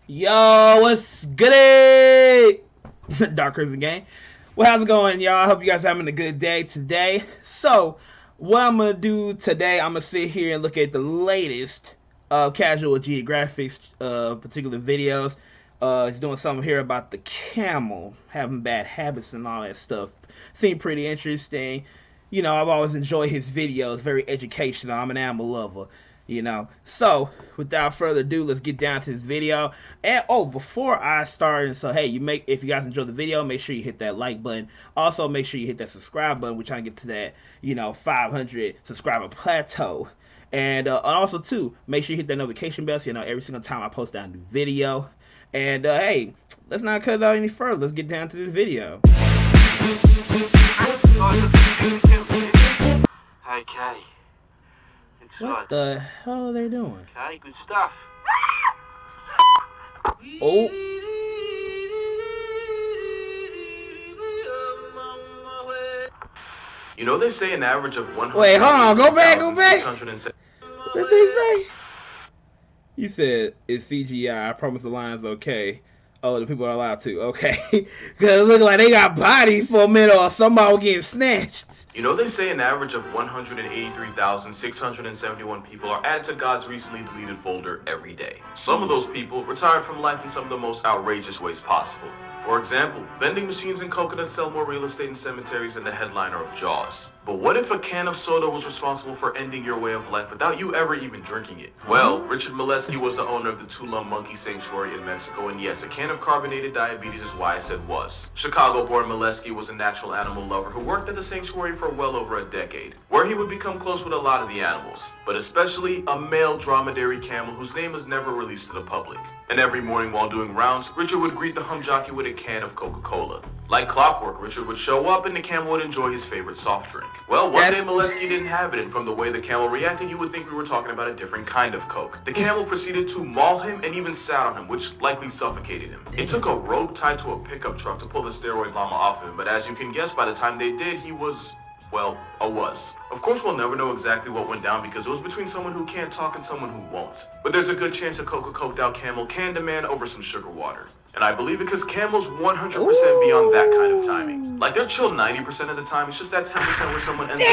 Yo, what's good? Dark Crimson Gang. Well, how's it going, y'all? I hope you guys are having a good day today. So, what I'm gonna do today, I'm gonna sit here and look at the latest casual geographics, particular videos. He's doing something here about the camel having bad habits and all that stuff. Seemed pretty interesting. I've always enjoyed his videos. Very educational. I'm an animal lover. So without further ado, let's get down to this video. And before I start, and so hey, if you guys enjoyed the video, make sure you hit that like button. Also, make sure you hit that subscribe button. We're trying to get to that 500 subscriber plateau. And also too, make sure you hit that notification bell so you know every single time I post out a new video. And hey, let's not cut it out any further. Let's get down to this video. Hey, Kay. What the hell are they doing? Okay, good stuff. Oh. You know they say an average of 100. Wait, hold on. Go back. What did they say? You said it's CGI. I promise the line's okay. Oh, the people are allowed to. Okay. Because it look like they got bodied for a minute or somebody getting snatched. You know they say an average of 183,671 people are added to God's recently deleted folder every day. Some of those people retired from life in some of the most outrageous ways possible. For example, vending machines and coconuts sell more real estate in cemeteries than the headliner of Jaws. But what if a can of soda was responsible for ending your way of life without you ever even drinking it? Well, Richard Molesky was the owner of the Tulum Monkey Sanctuary in Mexico, and yes, a can of carbonated diabetes is why I said was. Chicago-born Molesky was a natural animal lover who worked at the sanctuary for well over a decade, where he would become close with a lot of the animals, but especially a male dromedary camel whose name was never released to the public. And every morning while doing rounds, Richard would greet the hum jockey with a can of Coca-Cola. Like clockwork, Richard would show up and the camel would enjoy his favorite soft drink. Well, one day Molesky didn't have it, and from the way the camel reacted, you would think we were talking about a different kind of Coke. The camel proceeded to maul him and even sat on him, which likely suffocated him. It took a rope tied to a pickup truck to pull the steroid llama off him, but as you can guess, by the time they did, he was... well, a was. Of course, we'll never know exactly what went down because it was between someone who can't talk and someone who won't. But there's a good chance a coked out camel can demand over some sugar water. And I believe it because camels 100% beyond that kind of timing. Like, they're chill 90% of the time, it's just that 10% where someone ends up...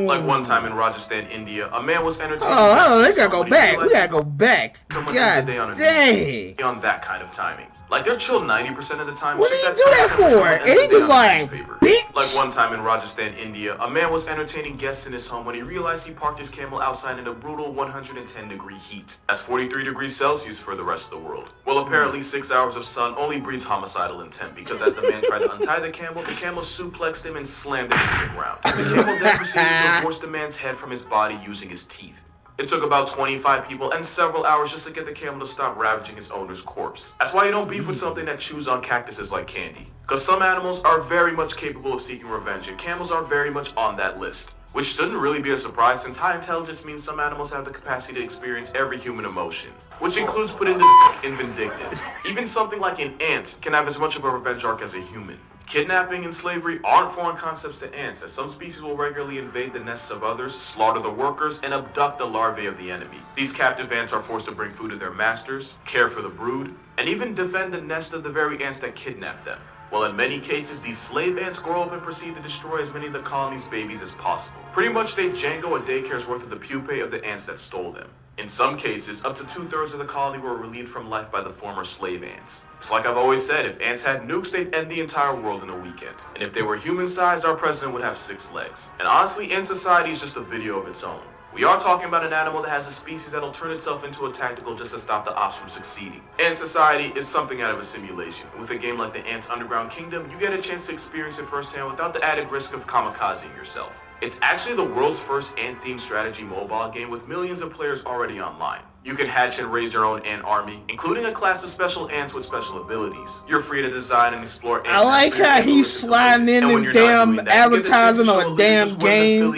Like one time in Rajasthan, India, a man was entertaining... Oh, they gotta go back. We gotta go back. Someone God dang. Beyond that kind of timing. Like, they're chill 90% of the time. What did he do that for? And he was like, bitch. Like one time in Rajasthan, India, a man was entertaining guests in his home when he realized he parked his camel outside in a brutal 110-degree heat. That's 43 degrees Celsius for the rest of the world. Well, apparently 6 hours of sun only breeds homicidal intent because as the man tried to untie the camel suplexed him and slammed him into the ground. The camel then proceeded to divorce the man's head from his body using his teeth. It took about 25 people and several hours just to get the camel to stop ravaging his owner's corpse. That's why you don't beef with something that chews on cactuses like candy. Because some animals are very much capable of seeking revenge, and camels are very much on that list. Which shouldn't really be a surprise since high intelligence means some animals have the capacity to experience every human emotion. Which includes putting the in vindictive. Even something like an ant can have as much of a revenge arc as a human. Kidnapping and slavery aren't foreign concepts to ants, as some species will regularly invade the nests of others, slaughter the workers, and abduct the larvae of the enemy. These captive ants are forced to bring food to their masters, care for the brood, and even defend the nest of the very ants that kidnap them. Well, in many cases, these slave ants grow up and proceed to destroy as many of the colony's babies as possible. Pretty much they Django a daycare's worth of the pupae of the ants that stole them. In some cases, up to 2/3 of the colony were relieved from life by the former slave ants. It's like I've always said, if ants had nukes, they'd end the entire world in a weekend. And if they were human-sized, our president would have 6 legs. And honestly, ant society is just a video of its own. We are talking about an animal that has a species that'll turn itself into a tactical just to stop the ops from succeeding. Ant society is something out of a simulation. With a game like the Ants Underground Kingdom, you get a chance to experience it firsthand without the added risk of kamikazing yourself. It's actually the world's first ant-themed strategy mobile game with millions of players already online. You can hatch and raise your own ant army, including a class of special ants with special abilities. You're free to design and explore ant I like how he's sliding in this damn advertising on a damn game.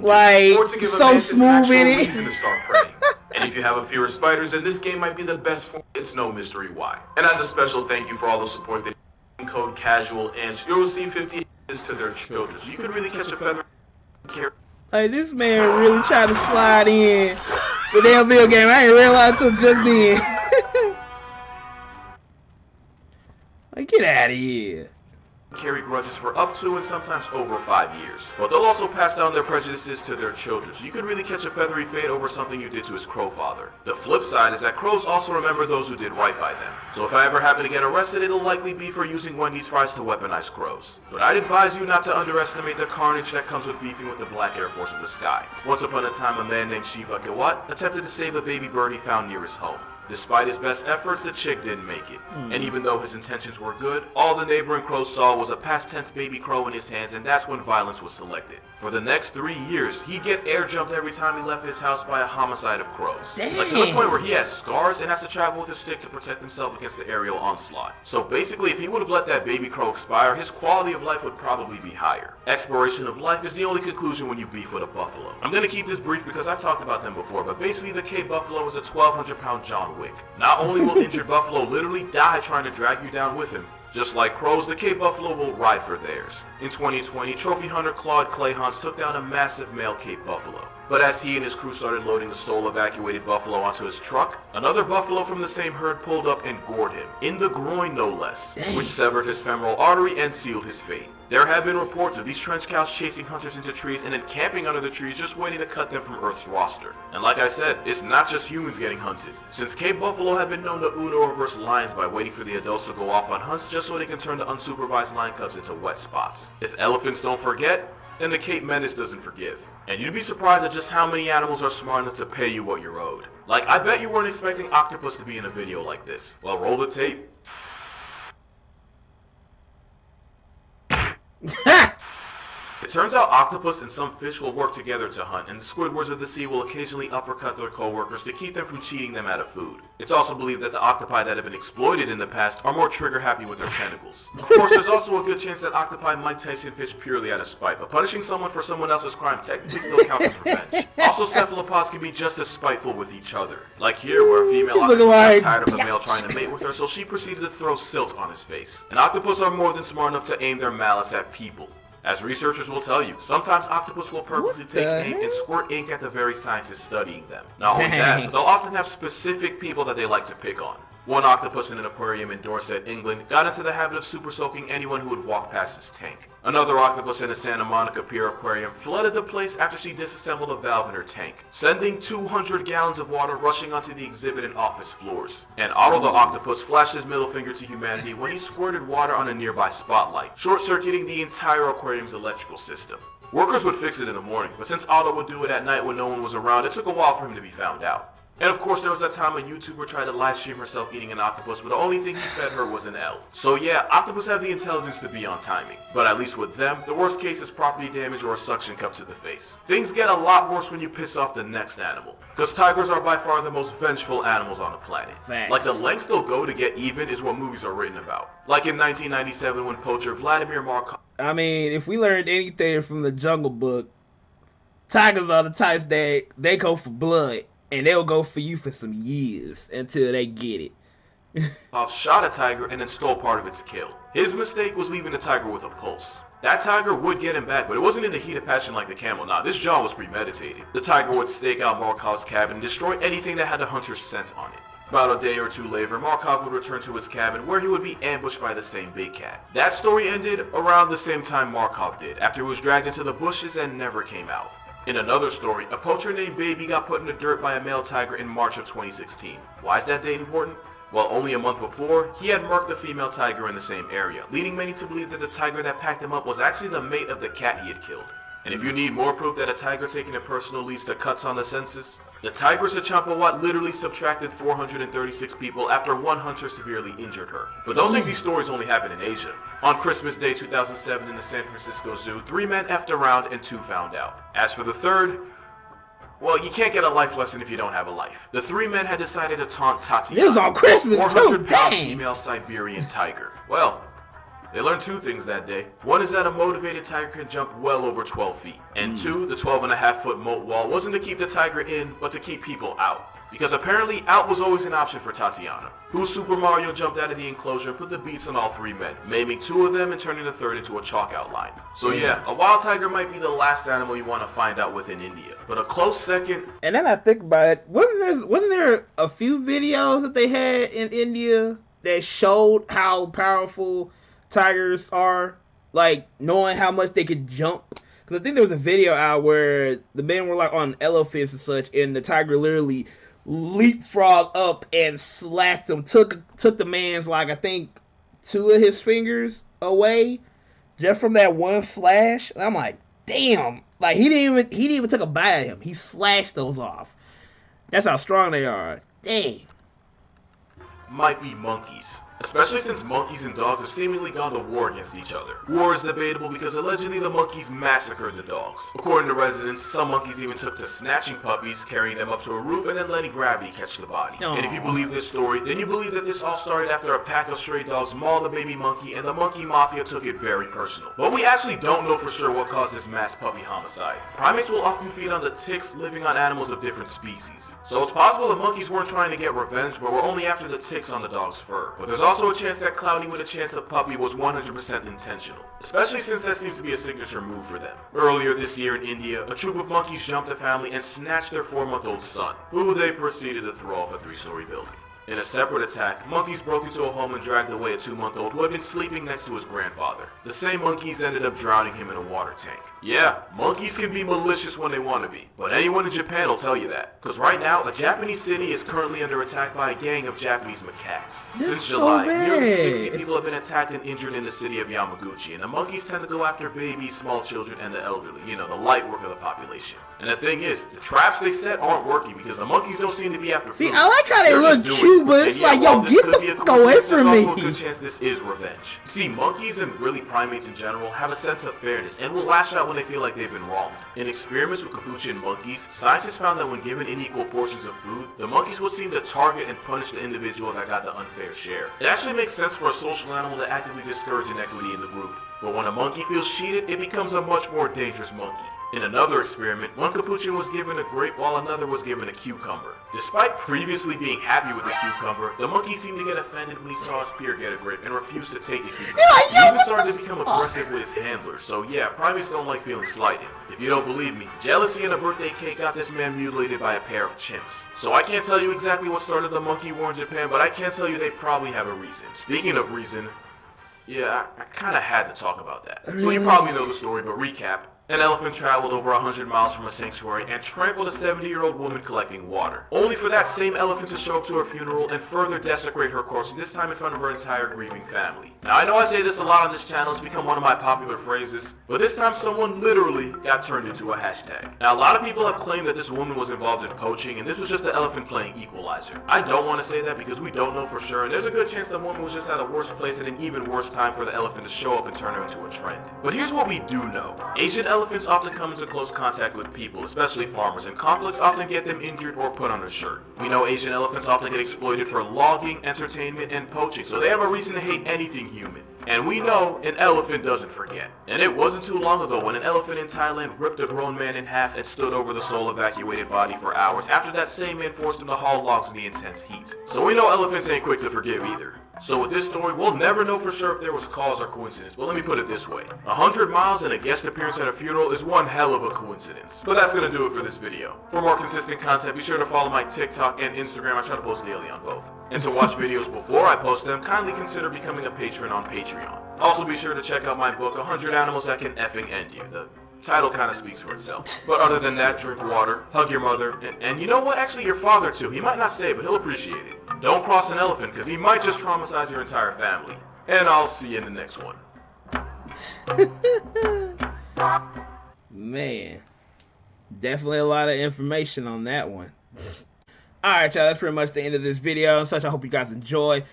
Like, so smooth in it. And if you have a fear of spiders, then this game might be the best for it's no mystery why. And as a special thank you for all the support that code casual ants, you'll receive 50 to their children. So you could really catch a feather. Like, this man really tried to slide in the damn video game. I didn't realize until just then. Like, get out of here. Carry grudges for up to and sometimes over 5 years. But they'll also pass down their prejudices to their children, so you could really catch a feathery fade over something you did to his crow father. The flip side is that crows also remember those who did right by them. So if I ever happen to get arrested, it'll likely be for using Wendy's fries to weaponize crows. But I'd advise you not to underestimate the carnage that comes with beefing with the Black Air Force of the sky. Once upon a time, a man named Shiva Gawat attempted to save a baby bird he found near his home. Despite his best efforts, the chick didn't make it. And even though his intentions were good, all the neighboring crows saw was a past tense baby crow in his hands, and that's when violence was selected. For the next 3 years, he'd get air jumped every time he left his house by a homicide of crows. Like to the point where he has scars and has to travel with a stick to protect himself against the aerial onslaught. So basically, if he would have let that baby crow expire, his quality of life would probably be higher. Expiration of life is the only conclusion when you beef with a buffalo. I'm gonna keep this brief because I've talked about them before, but basically the Cape Buffalo is a 1,200-pound John Wick. Not only will injured buffalo literally die trying to drag you down with him, just like crows, the Cape Buffalo will ride for theirs. In 2020, trophy hunter Claude Clayhans took down a massive male Cape Buffalo. But as he and his crew started loading the stole-evacuated buffalo onto his truck, another buffalo from the same herd pulled up and gored him, in the groin no less, which severed his femoral artery and sealed his fate. There have been reports of these trench cows chasing hunters into trees and then camping under the trees just waiting to cut them from Earth's roster. And like I said, it's not just humans getting hunted. Since Cape Buffalo have been known to Uno reverse lions by waiting for the adults to go off on hunts just so they can turn the unsupervised lion cubs into wet spots. If elephants don't forget, then the Cape Menace doesn't forgive. And you'd be surprised at just how many animals are smart enough to pay you what you're owed. Like, I bet you weren't expecting octopus to be in a video like this. Well, roll the tape. It turns out octopus and some fish will work together to hunt, and the Squidwards of the sea will occasionally uppercut their co-workers to keep them from cheating them out of food. It's also believed that the octopi that have been exploited in the past are more trigger-happy with their tentacles. Of course, there's also a good chance that octopi might Tyson fish purely out of spite, but punishing someone for someone else's crime technically still counts as revenge. Also, cephalopods can be just as spiteful with each other. Like here, where a female octopus got tired of a male trying to mate with her, so she proceeded to throw silt on his face. And octopus are more than smart enough to aim their malice at people. As researchers will tell you, sometimes octopus will purposely take ink and squirt ink at the very scientists studying them. Not only that, but they'll often have specific people that they like to pick on. One octopus in an aquarium in Dorset, England, got into the habit of super soaking anyone who would walk past his tank. Another octopus in a Santa Monica Pier aquarium flooded the place after she disassembled a valve in her tank, sending 200 gallons of water rushing onto the exhibit and office floors. And Otto the octopus flashed his middle finger to humanity when he squirted water on a nearby spotlight, short-circuiting the entire aquarium's electrical system. Workers would fix it in the morning, but since Otto would do it at night when no one was around, it took a while for him to be found out. And of course, there was that time a YouTuber tried to live stream herself eating an octopus, but the only thing he fed her was an L. So yeah, octopus have the intelligence to be on timing. But at least with them, the worst case is property damage or a suction cup to the face. Things get a lot worse when you piss off the next animal. Because tigers are by far the most vengeful animals on the planet. Thanks. Like the lengths they'll go to get even is what movies are written about. Like in 1997 when poacher Vladimir Markov... I mean, if we learned anything from the Jungle Book, tigers are the types that they go for blood. And they'll go for you for some years until they get it. shot a tiger and then stole part of its kill. His mistake was leaving the tiger with a pulse. That tiger would get him back, but it wasn't in the heat of passion like the camel. Nah, this jaw was premeditated. The tiger would stake out Markov's cabin and destroy anything that had a hunter's scent on it. About a day or two later, Markov would return to his cabin where he would be ambushed by the same big cat. That story ended around the same time Markov did, after he was dragged into the bushes and never came out. In another story, a poacher named Baby got put in the dirt by a male tiger in March of 2016. Why is that date important? Well, only a month before, he had murked the female tiger in the same area, leading many to believe that the tiger that packed him up was actually the mate of the cat he had killed. And if you need more proof that a tiger taking it personal leads to cuts on the census, the Tigers of Champawat literally subtracted 436 people after one hunter severely injured her. But don't think these stories only happen in Asia. On Christmas Day 2007 in the San Francisco Zoo, 3 men effed around and 2 found out. As for the third, well, you can't get a life lesson if you don't have a life. The 3 men had decided to taunt Tatiana, It was on Christmas a too, 400-pound dang. female Siberian tiger. Well, they learned 2 things that day. One is that a motivated tiger can jump well over 12 feet. And 2, the 12.5-foot moat wall wasn't to keep the tiger in, but to keep people out. Because apparently, out was always an option for Tatiana, who Super Mario jumped out of the enclosure and put the beats on all 3 men, maiming 2 of them and turning the third into a chalk outline. So yeah, a wild tiger might be the last animal you want to find out with in India. But a close second... And then I think about it, wasn't there a few videos that they had in India that showed how powerful tigers are, like knowing how much they could jump. Because I think there was a video out where the men were like on elephants and such, and the tiger literally leapfrog up and slashed him. Took the man's, like, I think two of his fingers away just from that one slash. And I'm like, damn! Like he didn't even take a bite at him. He slashed those off. That's how strong they are. Dang. Might be monkeys. Especially since monkeys and dogs have seemingly gone to war against each other. War is debatable because allegedly the monkeys massacred the dogs. According to residents, some monkeys even took to snatching puppies, carrying them up to a roof, and then letting gravity catch the body. Aww. And if you believe this story, then you believe that this all started after a pack of stray dogs mauled a baby monkey, and the monkey mafia took it very personal. But we actually don't know for sure what caused this mass puppy homicide. Primates will often feed on the ticks living on animals of different species. So it's possible the monkeys weren't trying to get revenge, but were only after the ticks on the dog's fur. But there's also a chance that Cloudy with a Chance of Puppy was 100% intentional, especially since that seems to be a signature move for them. Earlier this year in India, a troop of monkeys jumped a family and snatched their 4-month-old son, who they proceeded to throw off a 3-story building. In a separate attack, monkeys broke into a home and dragged away a 2-month-old who had been sleeping next to his grandfather. The same monkeys ended up drowning him in a water tank. Yeah, monkeys can be malicious when they want to be, but anyone in Japan will tell you that. Because right now, a Japanese city is currently under attack by a gang of Japanese macaques. Since July, nearly 60 people have been attacked and injured in the city of Yamaguchi, and the monkeys tend to go after babies, small children, and the elderly, the light work of the population. And the thing is, the traps they set aren't working because the monkeys don't seem to be after food. See, I like how they look cute, but it's like, yo, get the fuck away from me. There's also a good chance this is revenge. See, monkeys and really primates in general have a sense of fairness and will lash out when they feel like they've been wronged. In experiments with capuchin monkeys, scientists found that when given unequal portions of food, the monkeys will seem to target and punish the individual that got the unfair share. It actually makes sense for a social animal to actively discourage inequity in the group. But when a monkey feels cheated, it becomes a much more dangerous monkey. In another experiment, one capuchin was given a grape while another was given a cucumber. Despite previously being happy with the cucumber, the monkey seemed to get offended when he saw his peer get a grape and refused to take the cucumber. He even started to become aggressive with his handler, so yeah, primates don't like feeling slighted. If you don't believe me, jealousy and a birthday cake got this man mutilated by a pair of chimps. So I can't tell you exactly what started the monkey war in Japan, but I can tell you they probably have a reason. Speaking of reason, yeah, I kinda had to talk about that. So you probably know the story, but recap. An elephant traveled over 100 miles from a sanctuary and trampled a 70-year-old woman collecting water, only for that same elephant to show up to her funeral and further desecrate her corpse, this time in front of her entire grieving family. Now, I know I say this a lot on this channel, it's become one of my popular phrases, but this time someone literally got turned into a hashtag. Now, a lot of people have claimed that this woman was involved in poaching and this was just the elephant playing equalizer. I don't want to say that because we don't know for sure, and there's a good chance the woman was just at a worse place at an even worse time for the elephant to show up and turn her into a trend. But here's what we do know. Asian elephants often come into close contact with people, especially farmers, and conflicts often get them injured or put on a shirt. We know Asian elephants often get exploited for logging, entertainment, and poaching, so they have a reason to hate anything human. And we know an elephant doesn't forget. And it wasn't too long ago when an elephant in Thailand ripped a grown man in half and stood over the soul evacuated body for hours after that same man forced him to haul logs in the intense heat. So we know elephants ain't quick to forgive either. So with this story, we'll never know for sure if there was cause or coincidence, but let me put it this way. 100 miles and a guest appearance at a funeral is one hell of a coincidence. But that's gonna do it for this video. For more consistent content, be sure to follow my TikTok and Instagram. I try to post daily on both. And to watch videos before I post them, kindly consider becoming a patron on Patreon. Also be sure to check out my book, 100 Animals That Can Effing End You. The title kind of speaks for itself. But other than that, drink water, hug your mother, and you know what? Actually, your father too. He might not say it, but he'll appreciate it. Don't cross an elephant, because he might just traumatize your entire family. And I'll see you in the next one. Man, definitely a lot of information on that one. Alright, y'all, that's pretty much the end of this video and such. I hope you guys enjoy.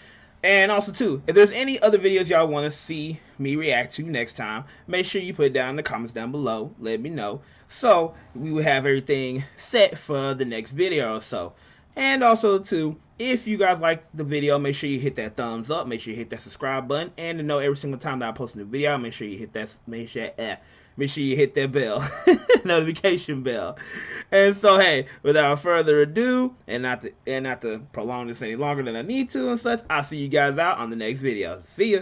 And also, too, if there's any other videos y'all want to see me react to next time, make sure you put it down in the comments down below. Let me know. So, we will have everything set for the next video or so. And also, too, if you guys like the video, make sure you hit that thumbs up. Make sure you hit that subscribe button. And to know every single time that I post a new video, make sure you hit that, make sure you hit that bell, notification bell. And so, hey, without further ado, and not to prolong this any longer than I need to and such, I'll see you guys out on the next video. See ya.